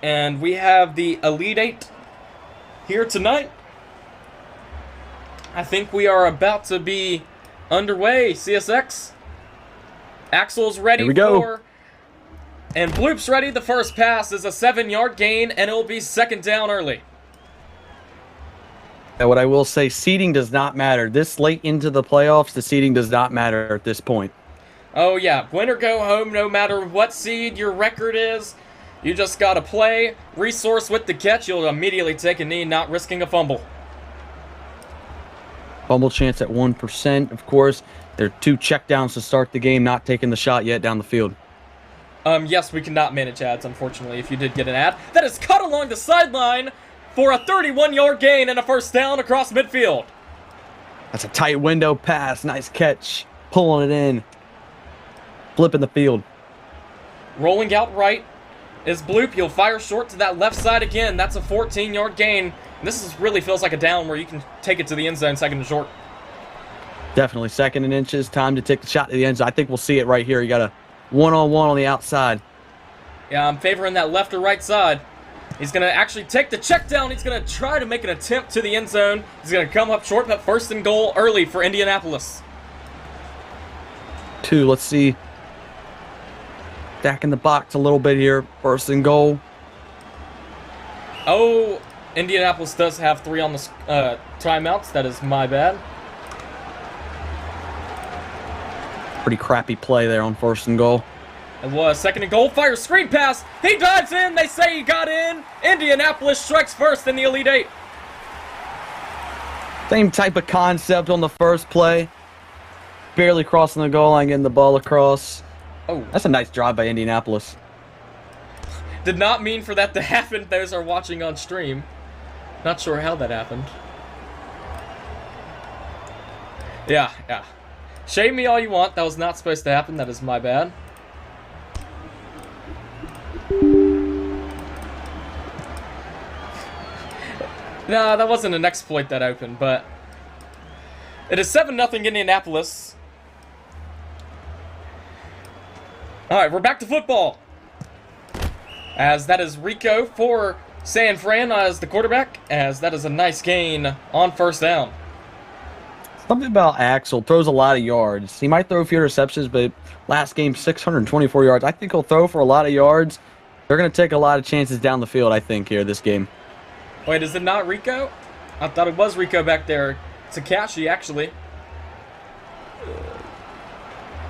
and we have the Elite Eight here tonight. I think we are about to be underway. CSX. Axel's ready. Here we go. And Bloop's ready. The first pass is a 7-yard gain, and it'll be second down early. And what I will say, seeding does not matter. This late into the playoffs, the seeding does not matter at this point. Oh yeah, win or go home, no matter what seed your record is. You just gotta play. Resource with the catch, you'll immediately take a knee, not risking a fumble. Fumble chance at 1%, of course. There are 2 checkdowns to start the game, not taking the shot yet down the field. Yes, we cannot manage ads, unfortunately, if you did get an ad. That is cut along the sideline for a 31-yard gain and a first down across midfield. That's a tight window pass. Nice catch. Pulling it in. Flipping the field. Rolling out right is Bloop. You'll fire short to that left side again. That's a 14-yard gain. This really feels like a down where you can take it to the end zone second and short. Definitely second and inches. Time to take the shot to the end zone. I think we'll see it right here. You got a one-on-one on the outside. Yeah, I'm favoring that left or right side. He's going to actually take the check down. He's going to try to make an attempt to the end zone. He's going to come up short, but first and goal early for Indianapolis. 2, let's see. Back in the box a little bit here. First and goal. Oh, Indianapolis does have 3 on the timeouts. That is my bad. Pretty crappy play there on first and goal. It was second and goal. Fire screen pass. He dives in. They say he got in. Indianapolis strikes first in the Elite Eight. Same type of concept on the first play. Barely crossing the goal line, getting the ball across. Oh, that's a nice drive by Indianapolis. Did not mean for that to happen. Those are watching on stream. Not sure how that happened. Yeah. Shame me all you want. That was not supposed to happen. That is my bad. Nah, that wasn't an exploit that opened, but it is 7-0 Indianapolis. Alright, we're back to football. As that is Rico for San Fran as the quarterback, as that is a nice gain on first down. Something about Axel. Throws a lot of yards. He might throw a few interceptions, but last game, 624 yards. I think he'll throw for a lot of yards. They're going to take a lot of chances down the field, I think, here this game. Wait, is it not Rico? I thought it was Rico back there. It's Akashi, actually.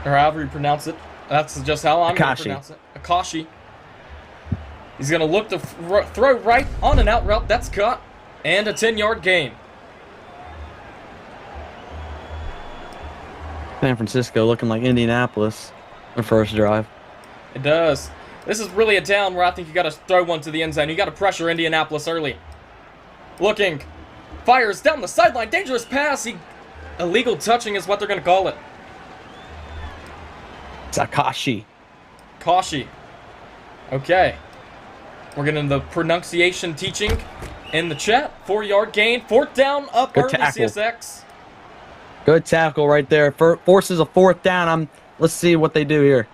Or however you pronounce it. That's just how I'm going to pronounce it. Akashi. He's going to look to throw right on an out route. That's caught. And a 10-yard gain. San Francisco looking like Indianapolis. Their first drive. It does. This is really a down where I think you got to throw one to the end zone. You got to pressure Indianapolis early. Looking. Fires down the sideline. Dangerous pass. Illegal touching is what they're going to call it. Akashi. Kashi. Okay. We're getting the pronunciation teaching in the chat. 4-yard gain. Fourth down up Good early, tackle. CSX. Good tackle right there. Forces a fourth down. Let's see what they do here.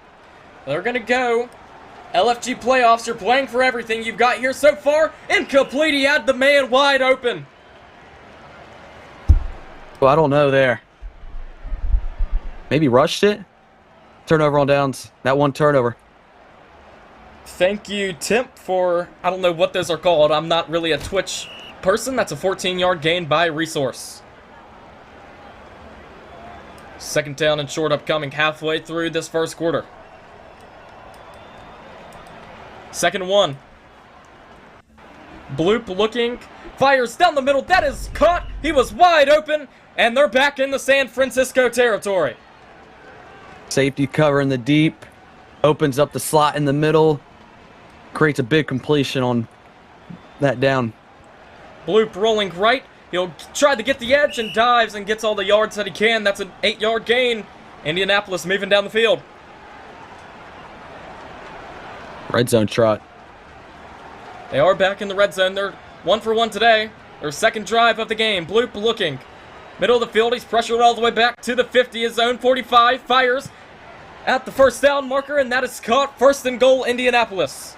They're going to go. LFG playoffs. You're playing for everything you've got here so far. Incomplete. He had the man wide open. Well, I don't know there. Maybe rushed it. Turnover on downs. That one turnover. Thank you, Timp, for... I don't know what those are called. I'm not really a Twitch person. That's a 14-yard gain by Resource. Second down and short upcoming halfway through this first quarter. Second and 1. Bloop looking. Fires down the middle. That is caught. He was wide open. And they're back in the San Francisco territory. Safety cover in the deep. Opens up the slot in the middle. Creates a big completion on that down. Bloop rolling right. He'll try to get the edge and dives and gets all the yards that he can. That's an 8-yard gain. Indianapolis moving down the field. Red zone trot. They are back in the red zone. They're 1 for 1 today. Their second drive of the game. Bloop looking. Middle of the field. He's pressured all the way back to the 50. His zone 45. Fires at the first down marker, and that is caught. First and goal, Indianapolis.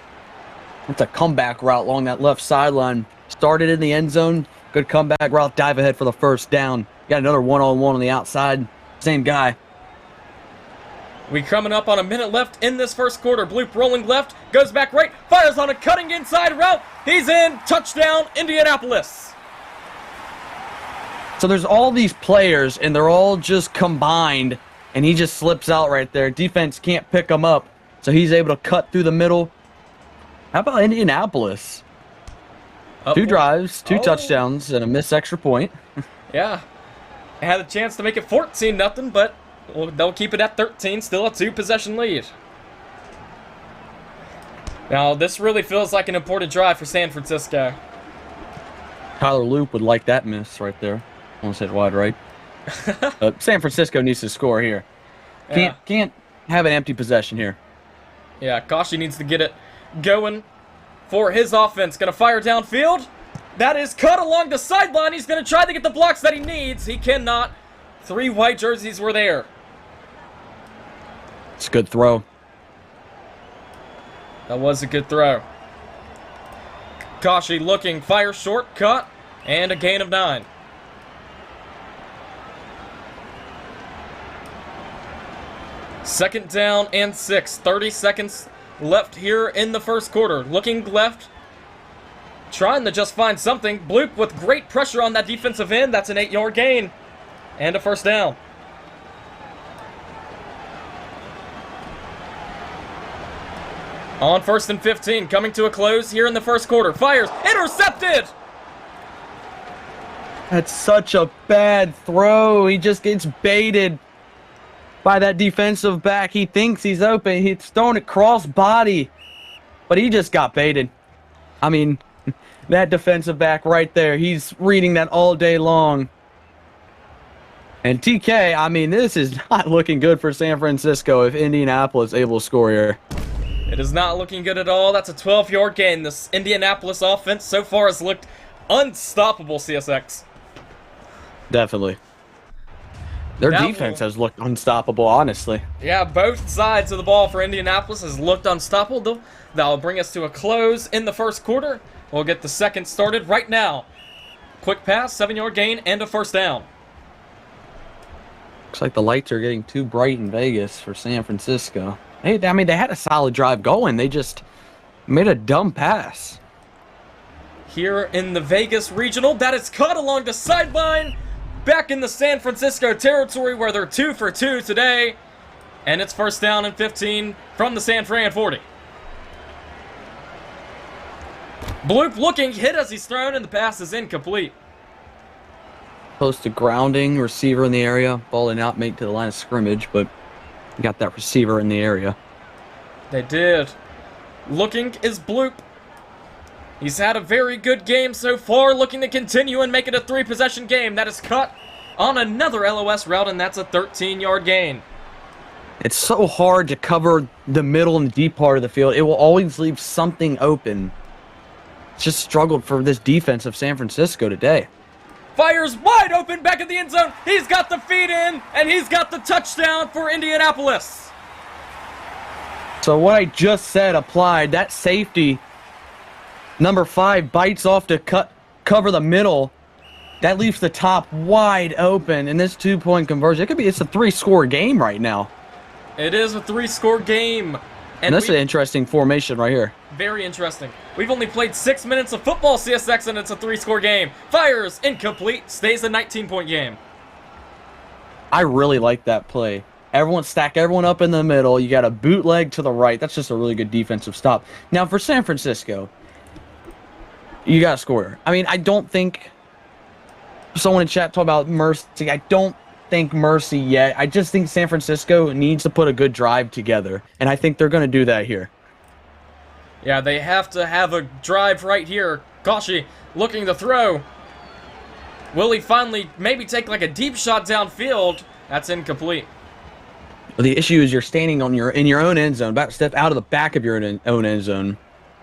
It's a comeback route along that left sideline. Started in the end zone. Good comeback route. Dive ahead for the first down. Got another one-on-one on the outside. Same guy. We coming up on a minute left in this first quarter. Bloop rolling left, goes back right, fires on a cutting inside route. He's in. Touchdown, Indianapolis. So there's all these players, and they're all just combined, and he just slips out right there. Defense can't pick him up, so he's able to cut through the middle. How about Indianapolis? 2 drives, 2 touchdowns, and a missed extra point. Yeah. Had a chance to make it 14-0, but they'll keep it at 13, still a 2-possession lead. Now, this really feels like an important drive for San Francisco. Tyler Loop would like that miss right there. Almost hit wide right. San Francisco needs to score here. Can't have an empty possession here. Yeah, Kashi needs to get it going for his offense. Gonna fire downfield. That is cut along the sideline. He's gonna try to get the blocks that he needs. He cannot. 3 white jerseys were there. It's a good throw. That was a good throw. Kashi looking, fire short, cut, and a gain of 9. Second down and 6. 30 seconds left here in the first quarter. Looking left. Trying to just find something. Bloop with great pressure on that defensive end. That's an 8-yard gain. And a first down. On 1st and 15. Coming to a close here in the first quarter. Fires. Intercepted! That's such a bad throw. He just gets baited by that defensive back. He thinks he's open. He's throwing it cross body, but he just got baited. I mean, that defensive back right there, he's reading that all day long. And TK, I mean, this is not looking good for San Francisco if Indianapolis is able to score here. It is not looking good at all. That's a 12-yard gain. This Indianapolis offense so far has looked unstoppable, CSX. Definitely. Their defense has looked unstoppable, honestly. Yeah, both sides of the ball for Indianapolis has looked unstoppable. That'll bring us to a close in the first quarter. We'll get the second started right now. Quick pass, 7-yard gain, and a first down. Looks like the lights are getting too bright in Vegas for San Francisco. Hey, I mean, they had a solid drive going. They just made a dumb pass. Here in the Vegas Regional, that is cut along the sideline. Back in the San Francisco territory where they're 2 for 2 today. And it's first down and 15 from the San Fran 40. Bloop looking, hit as he's thrown, and the pass is incomplete. Close to grounding, receiver in the area. Ball did not make to the line of scrimmage, but got that receiver in the area. They did. Looking is Bloop. He's had a very good game so far, looking to continue and make it a 3-possession game. That is cut on another LOS route, and that's a 13-yard gain. It's so hard to cover the middle and the deep part of the field. It will always leave something open. It's just struggled for this defense of San Francisco today. Fires wide open back at the end zone. He's got the feed in, and he's got the touchdown for Indianapolis. So what I just said applied. That safety, number 5, bites off to cover the middle. That leaves the top wide open, and this 2-point conversion, it's a 3-score game right now. It is a 3-score game. And that's an interesting formation right here. Very interesting. We've only played 6 minutes of football, CSX, and it's a 3-score game. Fires, incomplete, stays a 19-point game. I really like that play. Stack everyone up in the middle. You got a bootleg to the right. That's just a really good defensive stop. Now for San Francisco, you got to score. I mean, I don't think someone in chat talked about mercy. I don't think mercy yet. I just think San Francisco needs to put a good drive together, and I think they're going to do that here. Yeah, they have to have a drive right here. Kashi looking to throw. Will he finally maybe take like a deep shot downfield? That's incomplete. Well, the issue is you're standing in your own end zone, about to step out of the back of your own end zone.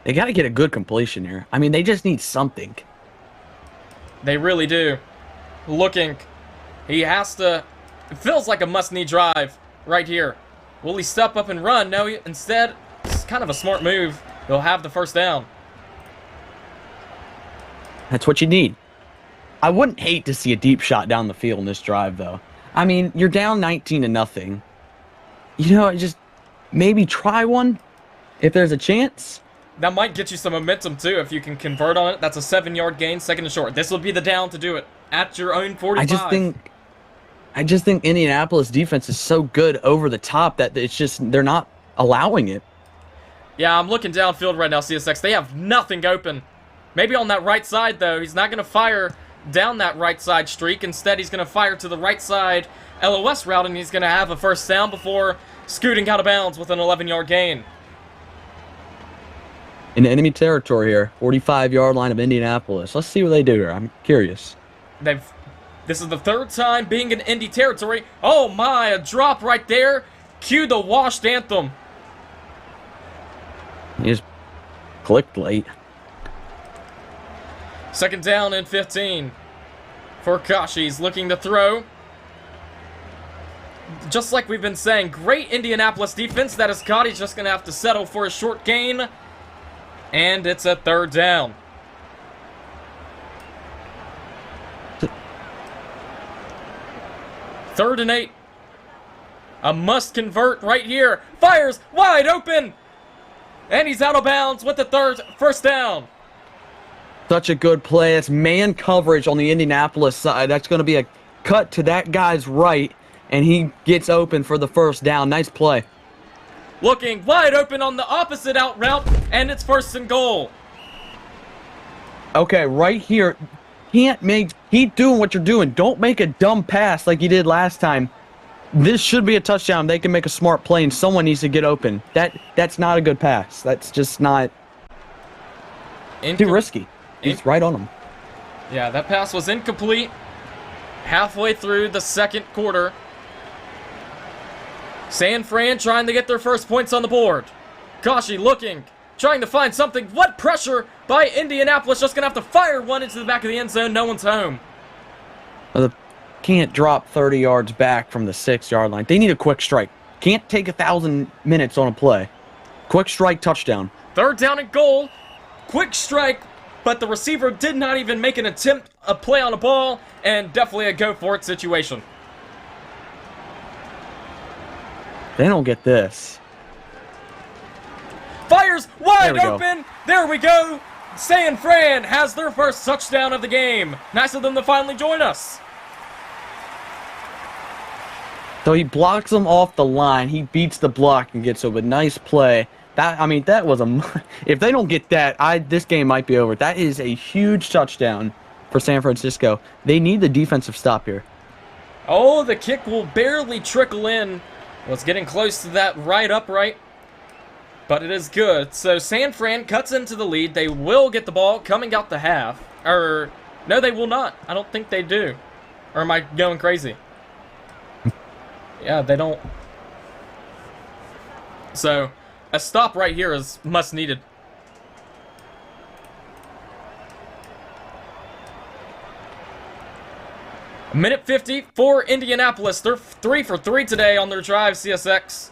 They got to get a good completion here. I mean, they just need something. They really do. Looking. He has to. It feels like a must-need drive right here. Will he step up and run? No, instead, it's kind of a smart move. They'll have the first down. That's what you need. I wouldn't hate to see a deep shot down the field in this drive, though. I mean, you're down 19-0. You know, just maybe try one if there's a chance. That might get you some momentum, too, if you can convert on it. That's a 7-yard gain, second and short. This will be the down to do it at your own 45. I just think Indianapolis defense is so good over the top that it's just they're not allowing it. Yeah, I'm looking downfield right now, CSX. They have nothing open. Maybe on that right side, though. He's not going to fire down that right side streak. Instead, he's going to fire to the right side LOS route, and he's going to have a first down before scooting out of bounds with an 11-yard gain. In enemy territory here, 45-yard line of Indianapolis. Let's see what they do here. I'm curious. This is the third time being in Indy territory. Oh my, a drop right there. Cue the washed anthem. He just clicked late. Second down and 15 for Kashi. He's looking to throw. Just like we've been saying, great Indianapolis defense. That is Scotty's just going to have to settle for a short gain. And it's a third down. Third and 8. A must convert right here. Fires wide open. And he's out of bounds with the first down. Such a good play. It's man coverage on the Indianapolis side. That's going to be a cut to that guy's right, and he gets open for the first down. Nice play. Looking wide open on the opposite out route, and it's first and goal. Okay, right here. Keep doing what you're doing. Don't make a dumb pass like you did last time. This should be a touchdown. They can make a smart play, and someone needs to get open. That's not a good pass. That's just not too risky. He's right on him. Yeah, that pass was incomplete. Halfway through the second quarter. San Fran trying to get their first points on the board. Kashi looking, trying to find something. What pressure by Indianapolis. Just going to have to fire one into the back of the end zone. No one's home. Well, they can't drop 30 yards back from the 6-yard line. They need a quick strike. Can't take 1,000 minutes on a play. Quick strike touchdown. Third down and goal. Quick strike. But the receiver did not even make an attempt, a play on a ball, and definitely a go-for-it situation. They don't get this. Fires wide open. There we go. San Fran has their first touchdown of the game. Nice of them to finally join us. So he blocks them off the line. He beats the block and gets over. Nice play. That was if they don't get that, this game might be over. That is a huge touchdown for San Francisco. They need the defensive stop here. Oh, the kick will barely trickle in. Well, it's getting close to that right upright, but it is good. So San Fran cuts into the lead. They will get the ball coming out the half. No, they will not. I don't think they do. Or am I going crazy? Yeah, they don't. So a stop right here is must needed. A minute 50 for Indianapolis. They're 3 for 3 today on their drive, CSX.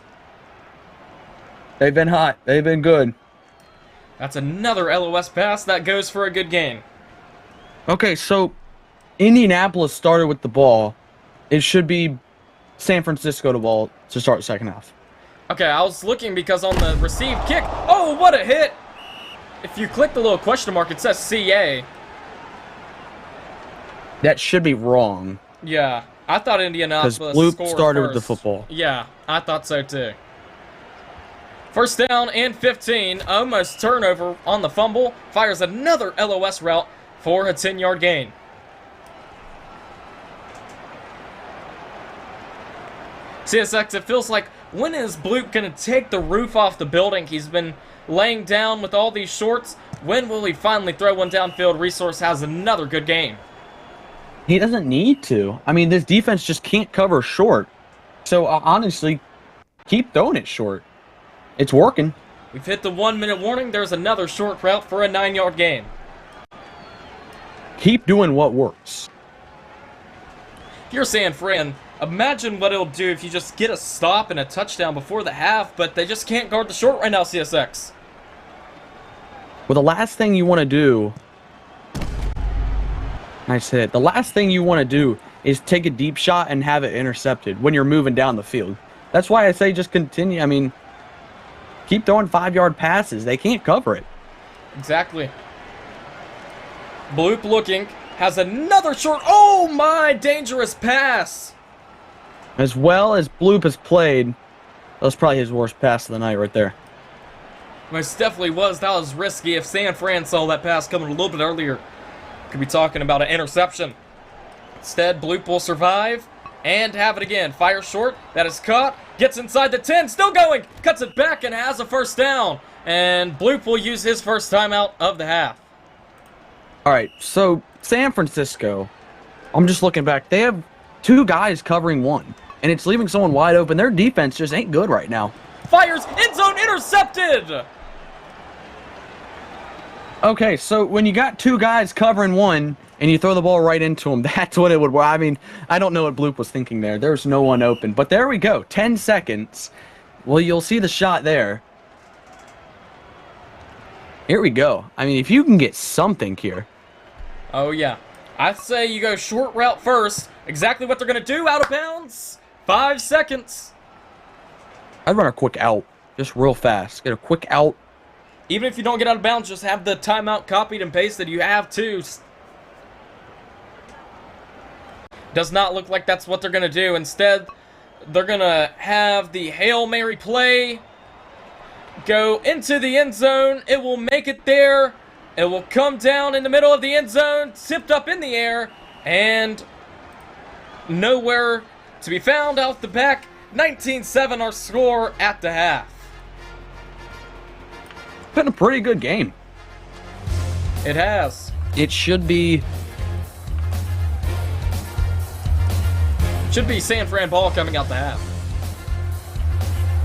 They've been hot. They've been good. That's another LOS pass that goes for a good gain. Okay, so Indianapolis started with the ball. It should be San Francisco the ball to start the second half. Okay, I was looking because on the received kick, oh, what a hit! If you click the little question mark, it says CA. That should be wrong. Yeah, I thought Indianapolis because Bloop scored started first. with the football. Yeah, I thought so too. First down and 15, almost turnover on the fumble. Fires another LOS route for a 10-yard gain. CSX, it feels like, when is Bloop going to take the roof off the building? He's been laying down with all these shorts. When will he finally throw one downfield? Resource has another good game. He doesn't need to. I mean, this defense just can't cover short. So, honestly, keep throwing it short. It's working. We've hit the 1-minute warning. There's another short route for a 9-yard gain. Keep doing what works. If you're San Fran, imagine what it'll do if you just get a stop and a touchdown before the half, but they just can't guard the short right now, CSX. Well, the last thing you want to do... Nice hit. The last thing you want to do is take a deep shot and have it intercepted when you're moving down the field. That's why I say just continue. I mean, keep throwing 5-yard passes. They can't cover it. Exactly. Bloop looking. Has another short. Oh, my. Dangerous pass. As well as Bloop has played, that was probably his worst pass of the night right there. Most definitely was. That was risky. If San Fran saw that pass coming a little bit earlier, could be talking about an interception. Instead, Bloop will survive and have it again. Fire short. That is caught. Gets inside the 10. Still going. Cuts it back and has a first down. And Bloop will use his first timeout of the half. All right, so San Francisco, I'm just looking back. They have 2 guys covering 1, and it's leaving someone wide open. Their defense just ain't good right now. Fires. End zone intercepted. Okay, so when you got 2 guys covering 1 and you throw the ball right into them, that's what it would. I mean, I don't know what Bloop was thinking there. There's no one open, but there we go. 10 seconds. Well, you'll see the shot there. Here we go. I mean, if you can get something here. Oh, yeah. I say you go short route first. Exactly what they're going to do. Out of bounds. 5 seconds. I'd run a quick out. Just real fast. Get a quick out. Even if you don't get out of bounds, just have the timeout copied and pasted. You have to. Does not look like that's what they're going to do. Instead, they're going to have the Hail Mary play go into the end zone. It will make it there. It will come down in the middle of the end zone, tipped up in the air, and nowhere to be found out the back. 19-7 our score at the half. Been a pretty good game. It has. It should be San Fran ball coming out the half.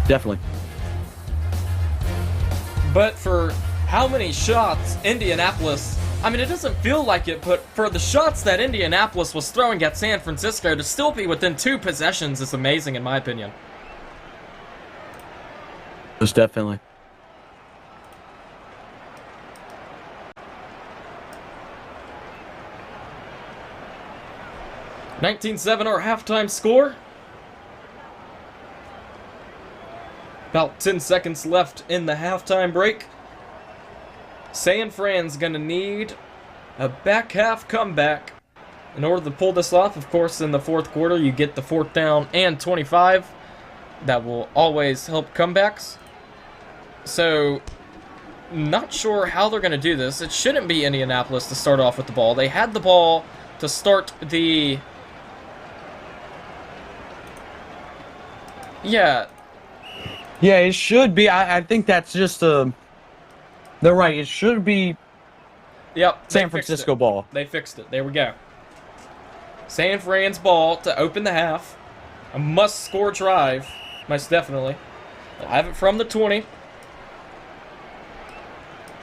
definitely. But for how many shots Indianapolis, I mean, it doesn't feel like it, but for the shots that Indianapolis was throwing at San Francisco to still be within 2 possessions is amazing in my opinion. Most definitely. $19-7 our halftime score. About 10 seconds left in the halftime break. San Fran's gonna need a back half comeback in order to pull this off. Of course, in the 4th quarter, you get the 4th down and 25. That will always help comebacks. So, not sure how they're gonna do this. It shouldn't be Indianapolis to start off with the ball. They had the ball to start the... Yeah, it should be. I think that's just a... They're right. It should be yep, San Francisco ball. They fixed it. There we go. San Fran's ball to open the half. A must-score drive, most definitely. They'll have it from the 20.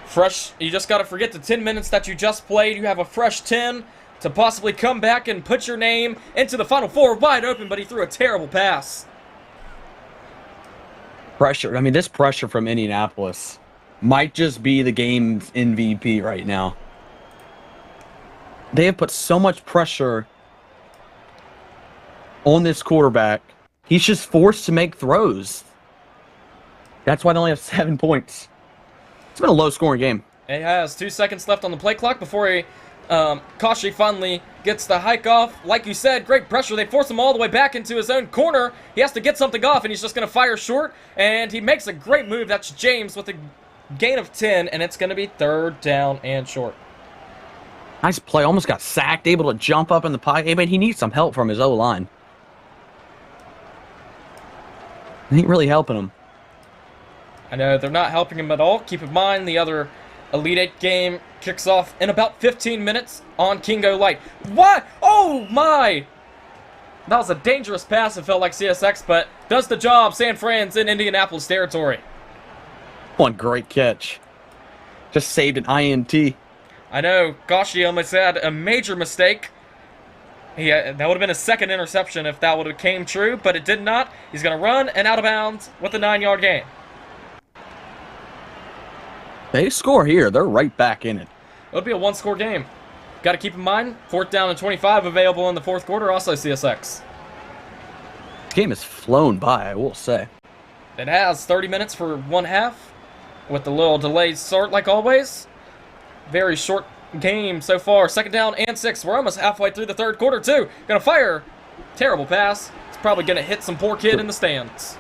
Fresh, you just got to forget the 10 minutes that you just played. You have a fresh 10 to possibly come back and put your name into the Final Four wide open, but he threw a terrible pass. Pressure. I mean, this pressure from Indianapolis might just be the game's MVP right now. They have put so much pressure on this quarterback. He's just forced to make throws. That's why they only have 7 points. It's been a low-scoring game. It has 2 seconds left on the play clock before Kashi finally gets the hike off. Like you said, great pressure. They force him all the way back into his own corner. He has to get something off, and he's just going to fire short. And he makes a great move. That's James with a gain of 10, and it's going to be 3rd down and short. Nice play. Almost got sacked. Able to jump up in the pocket. But he needs some help from his O-line. Ain't really helping him. I know they're not helping him at all. Keep in mind the other Elite 8 game kicks off in about 15 minutes on Kingo Light. What? Oh my! That was a dangerous pass. It felt like CSX, but does the job. San Fran's in Indianapolis territory. One great catch. Just saved an INT. I know. Kashi almost had a major mistake. That would have been a 2nd interception if that would have came true, but it did not. He's going to run and out of bounds with a 9-yard gain. They score here. They're right back in it. It'll be a one-score game. Got to keep in mind, 4th down and 25 available in the 4th quarter, also CSX. This game has flown by, I will say. It has 30 minutes for one half, with the little delayed start like always. Very short game so far. 2nd down and 6. We're almost halfway through the 3rd quarter, too. Gonna fire. Terrible pass. It's probably gonna hit some poor kid in the stands.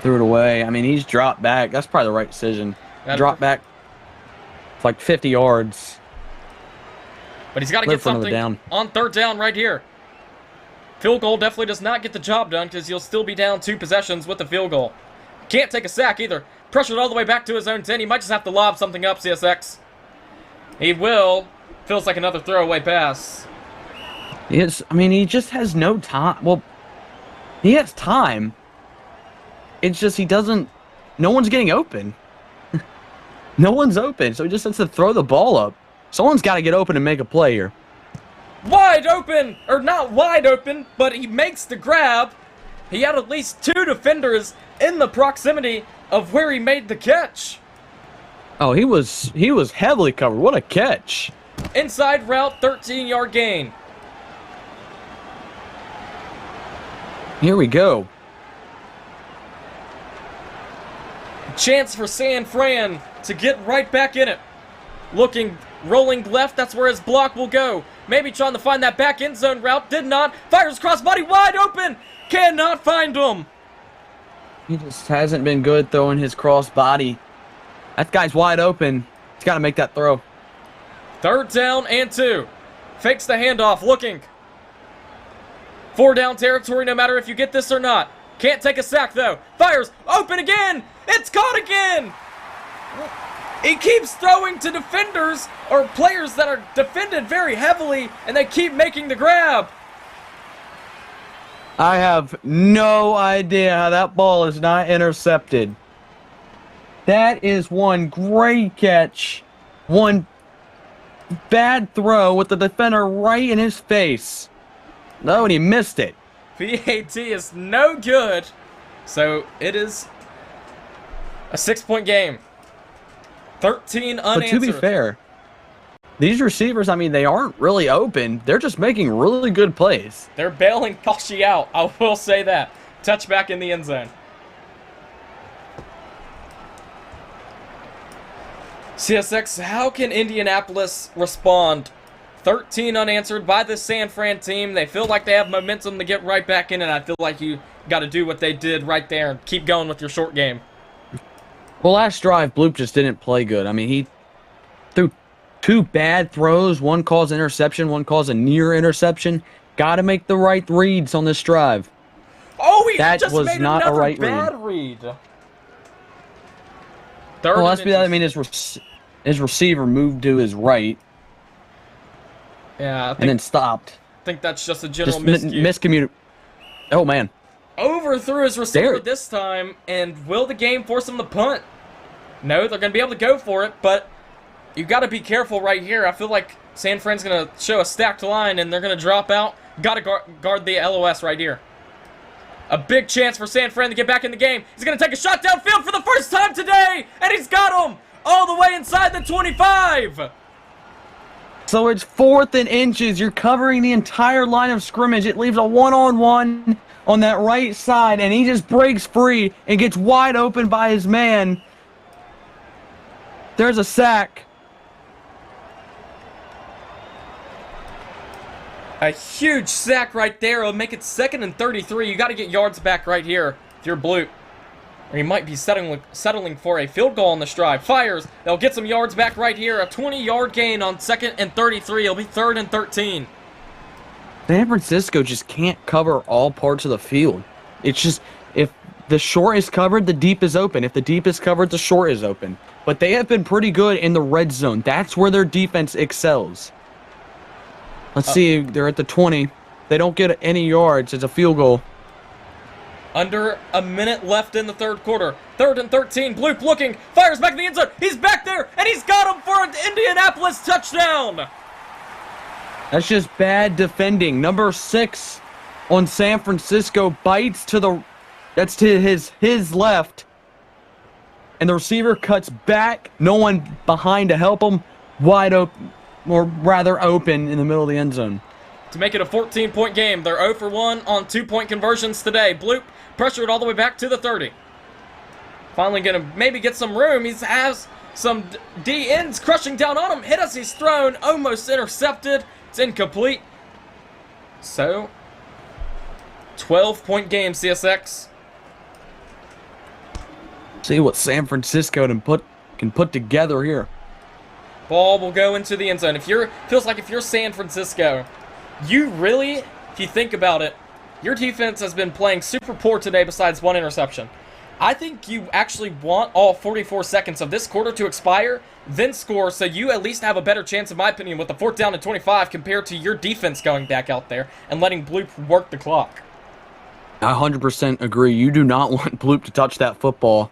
Threw it away. I mean, he's dropped back. That's probably the right decision. Drop back. It's like 50 yards. But he's got to get something on 3rd down right here. Field goal definitely does not get the job done because you'll still be down 2 possessions with the field goal. Can't take a sack either. Pressured all the way back to his own 10. He might just have to lob something up, CSX. He will. Feels like another throwaway pass. I mean, he just has no time. Well, he has time. It's just he doesn't. No one's getting open. No one's open, so he just has to throw the ball up. Someone's got to get open and make a play here. Wide open! Or not wide open, but he makes the grab. He had at least 2 defenders in the proximity of where he made the catch. Oh, he was heavily covered. What a catch. Inside route, 13-yard gain. Here we go. Chance for San Fran to get right back in it. Rolling left, that's where his block will go. Maybe trying to find that back end zone route. Did not. Fires crossbody wide open. Cannot find him. He just hasn't been good throwing his crossbody. That guy's wide open. He's got to make that throw. 3rd down and 2. Fakes the handoff, looking. 4 down territory no matter if you get this or not. Can't take a sack though. Fires, open again. It's caught again. He keeps throwing to defenders or players that are defended very heavily, and they keep making the grab. I have no idea how that ball is not intercepted. That is one great catch. One bad throw with the defender right in his face. No, and he missed it. PAT is no good. So it is a 6-point game. 13 unanswered. But to be fair, these receivers, I mean, they aren't really open. They're just making really good plays. They're bailing Kashi out. I will say that. Touchback in the end zone. CSX, how can Indianapolis respond? 13 unanswered by the San Fran team. They feel like they have momentum to get right back in, and I feel like you got to do what they did right there and keep going with your short game. Well, last drive, Bloop just didn't play good. I mean, he threw 2 bad throws. One caused interception, one caused a near interception. Got to make the right reads on this drive. Oh, he that just was made not another a right bad read. Well, let's be that. I mean, his receiver moved to his right. Yeah, and then stopped. I think that's just a general miscommunication. Oh, man. Overthrew his receiver this time, and will the game force him to punt? No, they're going to be able to go for it, but you got to be careful right here. I feel like San Fran's going to show a stacked line, and they're going to drop out. Got to guard the LOS right here. A big chance for San Fran to get back in the game. He's going to take a shot downfield for the first time today, and he's got him all the way inside the 25. So it's 4th and inches. You're covering the entire line of scrimmage. It leaves a one-on-one on that right side, and he just breaks free and gets wide open by his man. There's a sack. A huge sack right there. It'll make it 2nd and 33. You got to get yards back right here if you're Bloop. Or you might be settling for a field goal on this drive. Fires. They'll get some yards back right here. A 20-yard gain on 2nd and 33. It'll be 3rd and 13. San Francisco just can't cover all parts of the field. It's just, if the short is covered, the deep is open. If the deep is covered, the short is open. But they have been pretty good in the red zone. That's where their defense excels. Let's see, they're at the 20. They don't get any yards. It's a field goal. Under a minute left in the 3rd quarter. 3rd and 13. Bloop looking. Fires back in the end zone. He's back there, and he's got him for an Indianapolis touchdown. That's just bad defending. Number 6 on San Francisco bites to the... That's to his left. and the receiver cuts back. No one behind to help him. Wide open, or rather open in the middle of the end zone. To make it a 14-point game, they're 0 for 1 on 2-point conversions today. Bloop pressured all the way back to the 30. Finally going to maybe get some room. He has some D ends crushing down on him. Hit as he's thrown. Almost intercepted. It's incomplete. So, 12-point game, CSX. See what San Francisco can put together here. Ball will go into the end zone. Feels like if you're San Francisco, you really, if you think about it, your defense has been playing super poor today besides one interception. I think you actually want all 44 seconds of this quarter to expire, then score, so you at least have a better chance, in my opinion, with the 4th down and 25 compared to your defense going back out there and letting Bloop work the clock. I 100% agree. You do not want Bloop to touch that football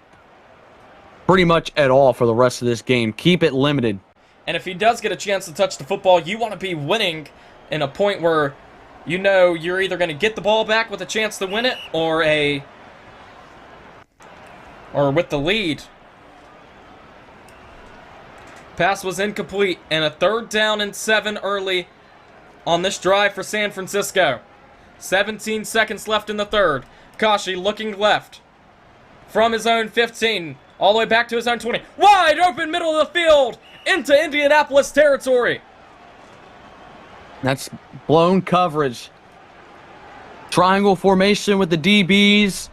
pretty much at all for the rest of this game. Keep it limited. And if he does get a chance to touch the football, you want to be winning in a point where you know you're either going to get the ball back with a chance to win it or with the lead. Pass was incomplete, and a 3rd down and 7 early on this drive for San Francisco. 17 seconds left in the 3rd. Kashi looking left from his own 15 all the way back to his own 20. Wide open middle of the field into Indianapolis territory. That's blown coverage. Triangle formation with the DBs.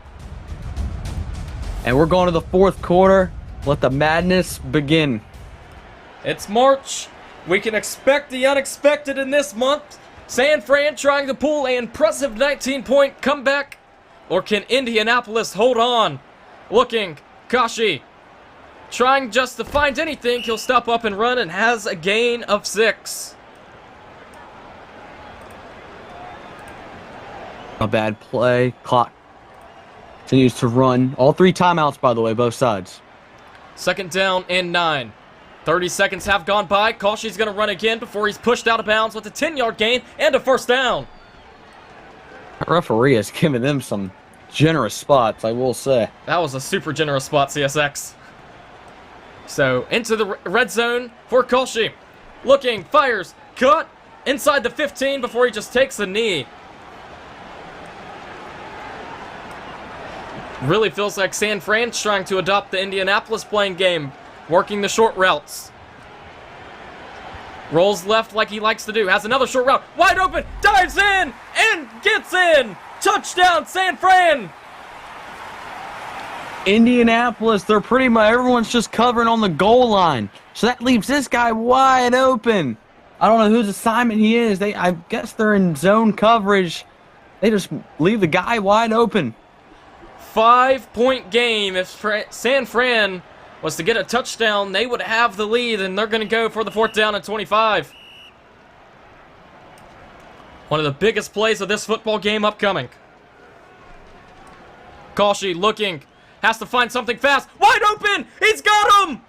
And we're going to the 4th quarter. Let the madness begin. It's March. We can expect the unexpected in this month. San Fran trying to pull an impressive 19-point comeback. Or can Indianapolis hold on? Looking. Kashi. Trying just to find anything. He'll stop up and run and has a gain of 6. A bad play. Clock continues to run. All 3 timeouts, by the way, both sides. 2nd down and 9. 30 seconds have gone by. Kashi's going to run again before he's pushed out of bounds with a 10-yard gain and a 1st down. That referee has given them some generous spots, I will say. That was a super generous spot, CSX. So, into the red zone for Kashi. Looking, fires, cut, inside the 15 before he just takes a knee. Really feels like San Fran's trying to adopt the Indianapolis playing game, working the short routes. Rolls left like he likes to do, has another short route, wide open, dives in, and gets in! Touchdown, San Fran! Indianapolis, they're pretty much, everyone's just covering on the goal line. So that leaves this guy wide open. I don't know whose assignment he is. I guess they're in zone coverage. They just leave the guy wide open. 5-point game. If San Fran was to get a touchdown, they would have the lead, and they're going to go for the 4th down and 25. One of the biggest plays of this football game upcoming. Kashi looking. Has to find something fast. Wide open! He's got him!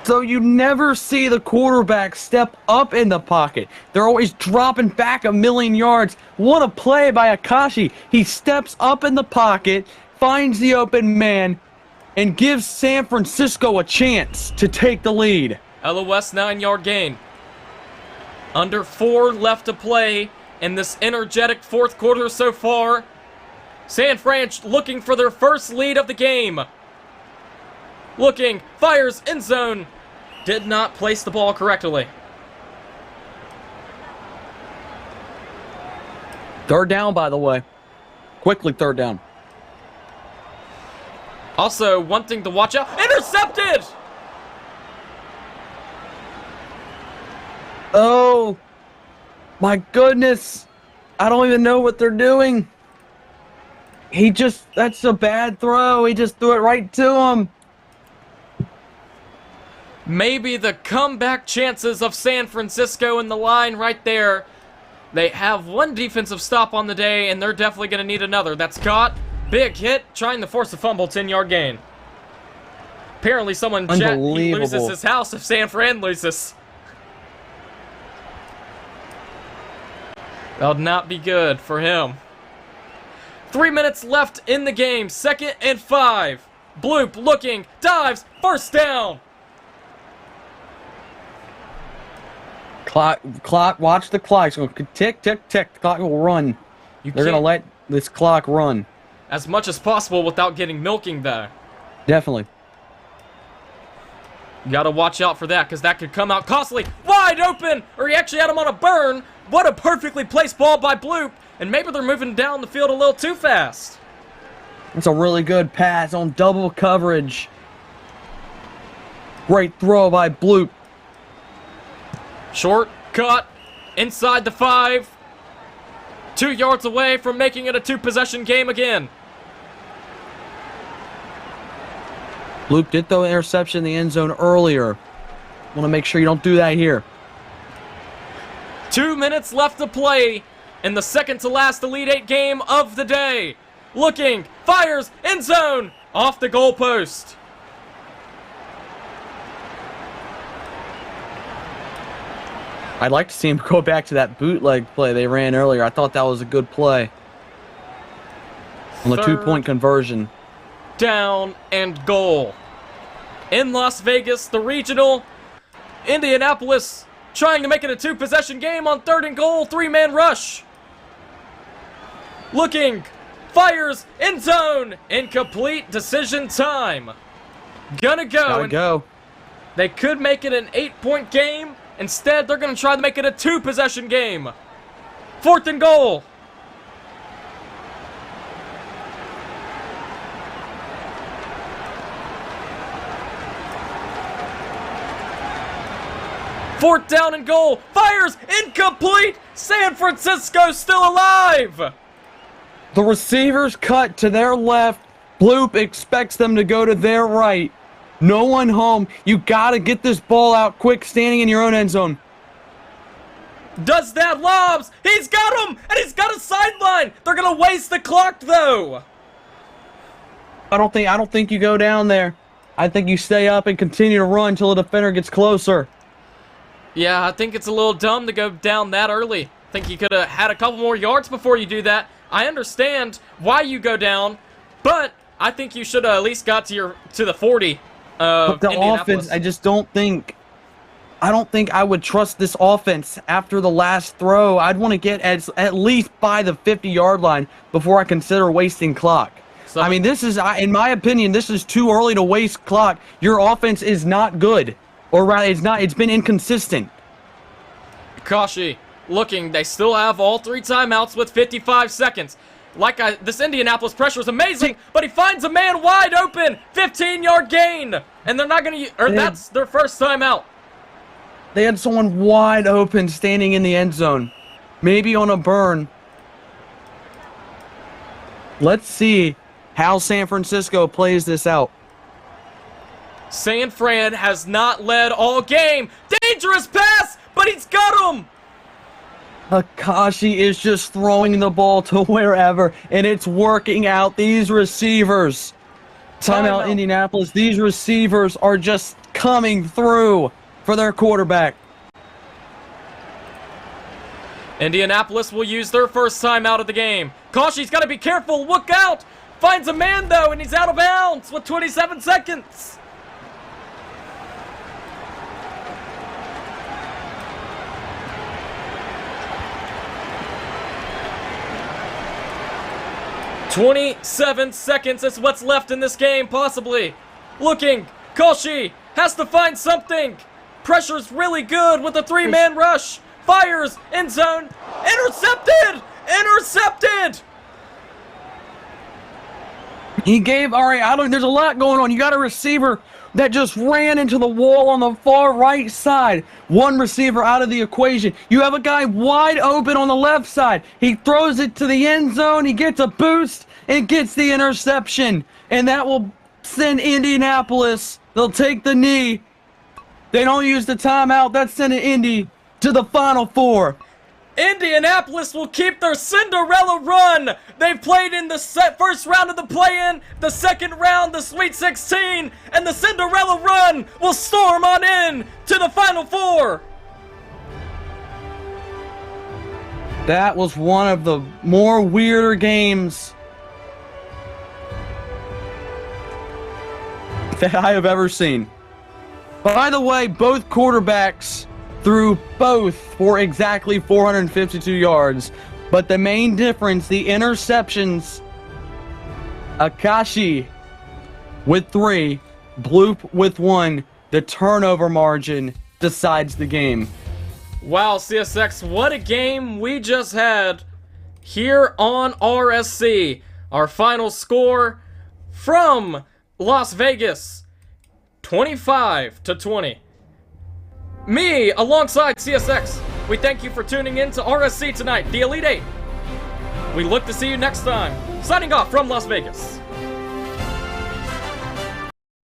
So you never see the quarterback step up in the pocket. They're always dropping back a million yards. What a play by Akashi. He steps up in the pocket, finds the open man, and gives San Francisco a chance to take the lead. LOS 9-yard gain. Under 4 left to play in this energetic 4th quarter so far. San Fran looking for their first lead of the game. Looking, fires, end zone. Did not place the ball correctly. 3rd down, by the way. Quickly 3rd down. Also, one thing to watch out. Intercepted! Oh, my goodness. I don't even know what they're doing. That's a bad throw. He just threw it right to him. Maybe the comeback chances of San Francisco in the line right there. They have one defensive stop on the day, and they're definitely going to need another. That's caught. Big hit, trying to force a fumble, 10-yard gain. Apparently someone he loses his house if San Fran loses. That'll not be good for him. 3 minutes left in the game. 2nd and 5. Bloop looking, dives, first down. Clock, watch the clock. It's going to tick, tick, tick. The clock will run. They're going to let this clock run. As much as possible without getting milking there. Definitely. You got to watch out for that because that could come out costly. Wide open, or he actually had him on a burn. What a perfectly placed ball by Bloop. And maybe they're moving down the field a little too fast. That's a really good pass on double coverage. Great throw by Bloop. Short cut inside the 5. 2 yards away from making it a 2-possession game again. Bloop did throw an interception in the end zone earlier. Want to make sure you don't do that here. 2 minutes left to play in the second to last Elite 8 game of the day. Looking, fires, end zone, off the goalpost. I'd like to see him go back to that bootleg play they ran earlier. I thought that was a good play. On the 2-point conversion. Down and goal. In Las Vegas, the regional. Indianapolis trying to make it a 2-possession game on 3rd and goal. 3-man rush. Looking, fires, end zone, incomplete, decision time. Gonna go. Gotta go. They could make it an 8-point game. Instead, they're going to try to make it a 2-possession game. 4th and goal. Fourth down and goal. Fires, incomplete. San Francisco still alive. The receivers cut to their left. Bloop expects them to go to their right. No one home. You gotta get this ball out quick, standing in your own end zone. Does that, lobs. He's got him, and he's got a sideline. They're gonna waste the clock though. I don't think you go down there. I think you stay up and continue to run until the defender gets closer. Yeah, I think it's a little dumb to go down that early. I think you could have had a couple more yards before you do that. I understand why you go down, but I think you should have at least got to the 40. But the offense, I don't think I would trust this offense after the last throw. I'd want to get at least by the 50-yard line before I consider wasting clock. I mean, this is, in my opinion, this is too early to waste clock. Your offense is not good. Or rather, it's been inconsistent. Kashi looking, they still have all 3 timeouts with 55 seconds. This Indianapolis pressure is amazing, but he finds a man wide open. 15-yard gain. And they're not going to, that's their first timeout. They had someone wide open standing in the end zone. Maybe on a burn. Let's see how San Francisco plays this out. San Fran has not led all game. Dangerous pass, but he's got him. Akashi is just throwing the ball to wherever, and it's working out. These receivers, timeout Indianapolis, these receivers are just coming through for their quarterback. Indianapolis will use their first timeout of the game. Kashi's got to be careful. Look out. Finds a man, though, and he's out of bounds with 27 seconds. "27 seconds is what's left in this game, possibly. Looking, Kashi has to find something. Pressure's really good with a 3-man rush. Fires, end zone, intercepted! Intercepted! There's a lot going on. You got a receiver that just ran into the wall on the far right side. One receiver out of the equation. You have a guy wide open on the left side. He throws it to the end zone. He gets a boost and gets the interception. And that will send Indianapolis. They'll take the knee. They don't use the timeout. That's sending Indy to the Final Four. Indianapolis will keep their Cinderella run. They've played in the first round of the play-in, the second round, the Sweet 16, and the Cinderella run will storm on in to the Final Four. That was one of the more weirder games that I have ever seen. By the way, both quarterbacks threw both for exactly 452 yards. But the main difference, the interceptions, Akashi with 3, Bloop with 1. The turnover margin decides the game. Wow, CSX, what a game we just had here on RSC. Our final score from Las Vegas, 25-20. Me, alongside CSX, we thank you for tuning in to RSC tonight, the Elite 8. We look to see you next time. Signing off from Las Vegas.